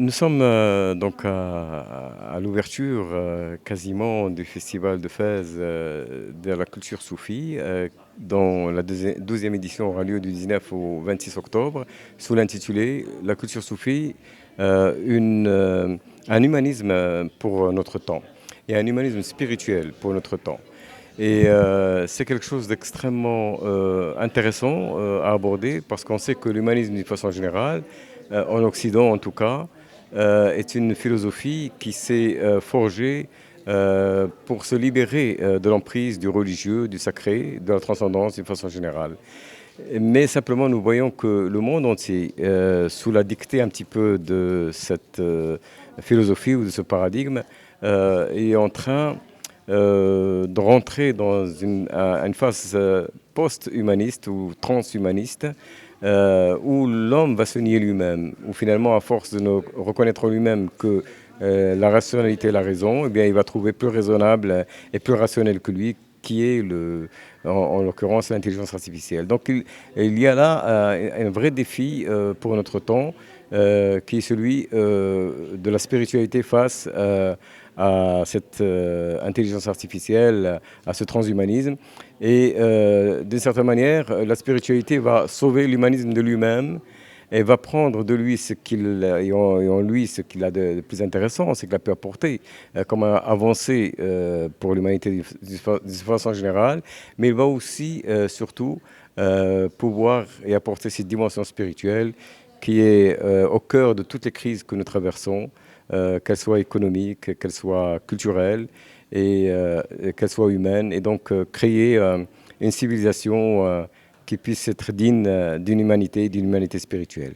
Nous sommes donc à l'ouverture quasiment du festival de Fès de la culture soufie, dont la 12e édition aura lieu du 19 au 26 octobre, sous l'intitulé La culture soufie, un humanisme pour notre temps et un humanisme spirituel pour notre temps. Et c'est quelque chose d'extrêmement intéressant à aborder parce qu'on sait que l'humanisme, d'une façon générale, en Occident en tout cas, est une philosophie qui s'est forgée pour se libérer de l'emprise du religieux, du sacré, de la transcendance d'une façon générale. Mais simplement, nous voyons que le monde entier, sous la dictée un petit peu de cette philosophie ou de ce paradigme, est en train de rentrer dans une phase post-humaniste ou transhumaniste, où l'homme va se nier lui-même, où finalement, à force de ne reconnaître lui-même que la rationalité est la raison, eh bien, il va trouver plus raisonnable et plus rationnel que lui, qui est en l'occurrence l'intelligence artificielle. Donc il y a là un vrai défi pour notre temps, qui est celui de la spiritualité face à cette intelligence artificielle, à ce transhumanisme. Et d'une certaine manière, la spiritualité va sauver l'humanisme de lui-même et va prendre de lui et en lui ce qu'il a de plus intéressant, ce qu'il a pu apporter comme avancée pour l'humanité d'une façon générale, mais il va aussi surtout pouvoir et apporter cette dimension spirituelle qui est au cœur de toutes les crises que nous traversons, qu'elles soient économiques, qu'elles soient culturelles et qu'elles soient humaines, et donc créer une civilisation qui puisse être digne d'une humanité spirituelle.